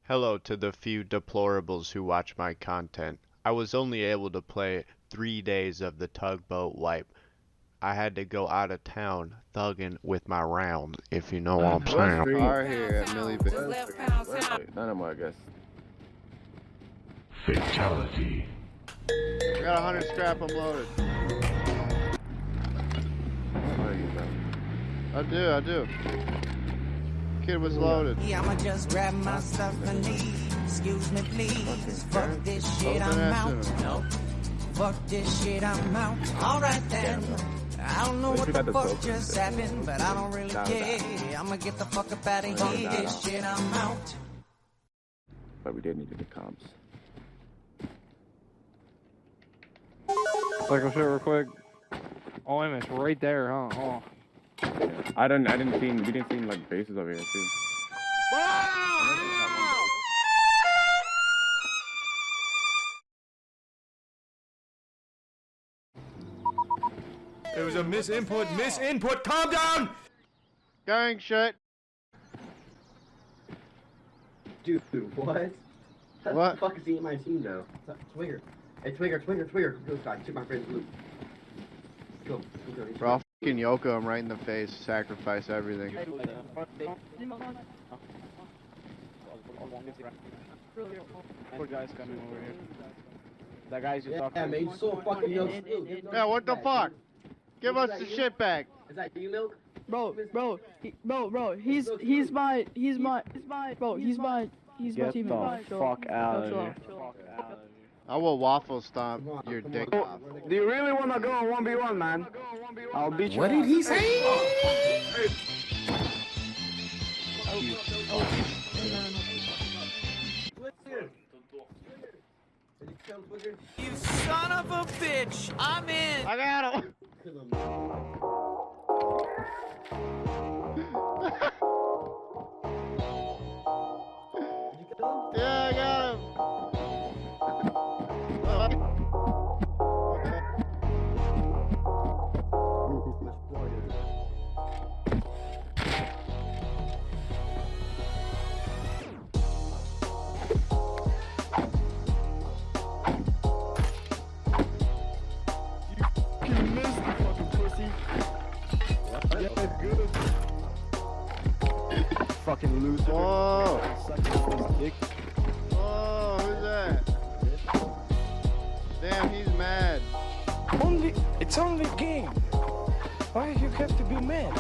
Hello to the few deplorables who watch my content. I was only able to play 3 days of the tugboat wipe. I had to go out of town thugging with my rounds, if you know what I'm saying. Car here at Millie Bay. None of them, I guess. Fatality. I got 100 scrap unloaded. I do. Kid was loaded. Yeah, I'ma just grab my stuff and leave. Excuse me, please. Fuck this shit, I'm out. No. Fuck this shit, I'm out. Alright then. I don't know what the fuck just happened, but I don't really care. I'ma get the fuck up out of here. This shit, I'm out. But we did need to get comps. Cycle shit real quick. Oh, wait a minute, it's right there, huh? Oh. Yeah. We didn't see like bases over here too. It was a misinput, calm down! Gang shit. Dude, what? How What? the fuck is he in my team though? Twiger. Hey, Twiger. Go, guys. Took my friend's loot. Go. Bro, I'll fucking Yoko him right in the face, sacrifice everything. Poor guy's coming over here. That guy's just Yeah, man, you so fucking young. Yeah, what the fuck? Give us the shit back. Is that you, Milk? Bro, he's my Get the fuck out of here. I will waffle stomp your dick off. Do you really want to go on 1v1, man? I'll beat you. What did he say? You son of a bitch! I'm in! I got him! Yeah, I got him! Fucking loser. Whoa! Whoa, who's that? Damn, he's mad. It's only a game. Why you have to be mad?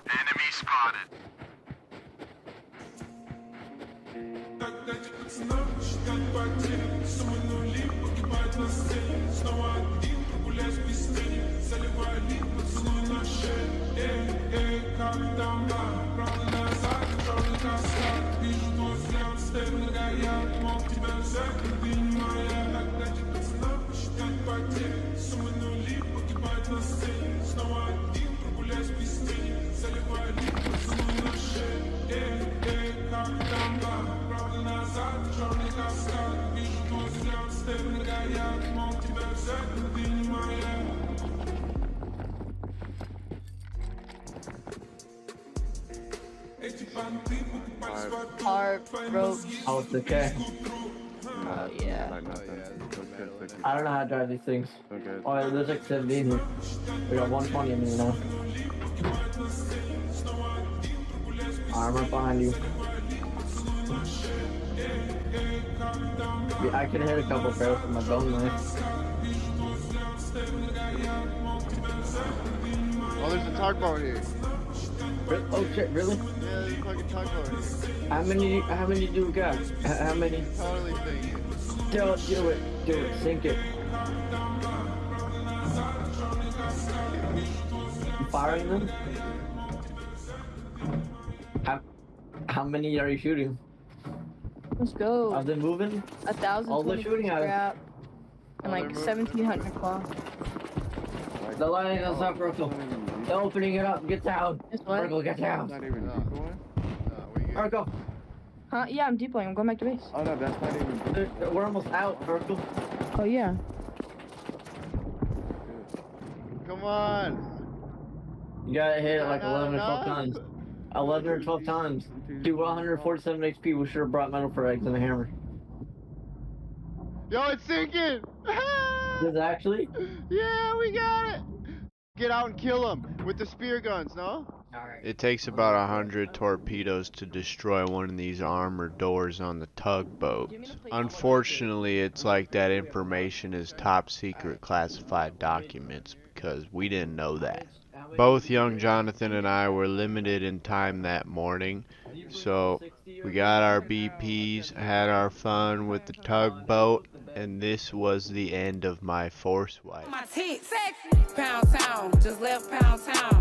Enemy spotted. bro. Oh, it's okay. Yeah. I don't know how to drive these things. Okay. Oh, yeah, there's like 17 here. We got 120 in here now. I'm right behind you. Yeah, I can hit a couple barrels with my bone knife. there's a tugboat here. Oh shit, really? Yeah, there's a fucking tugboat here. How many do we got? How many? Totally thinking. Do it, sink it. You firing them? How many are you shooting? Let's go. Are they moving? 1,000 All they're shooting at us. scrap. And like 1,700 cloth. They're lining us up, Russell. They're opening it up. Get down. Guess what? Urkel, get down. Not even deploying? We good. Urkel, Huh? Yeah, I'm deploying. I'm going back to base. Oh no, that's not even. we're almost out, Urkel. Oh yeah. Come on. You gotta hit it like Not 11 or 12 enough. times. 11 or 12 times. Dude, we're 147 HP. We should have brought metal for eggs and a hammer. Yo, it's sinking. Does it actually? Yeah, we got it. Get out and kill them with the spear guns, no? Alright. It takes about 100 torpedoes to destroy one of these armored doors on the tugboat. Unfortunately, it's like that information is top secret classified documents because we didn't know that. Both young Jonathan and I were limited in time that morning, so we got our BPs, had our fun with the tugboat, and this was the end of my force wipe. My teeth, sexy. Pound town, just left Pound town.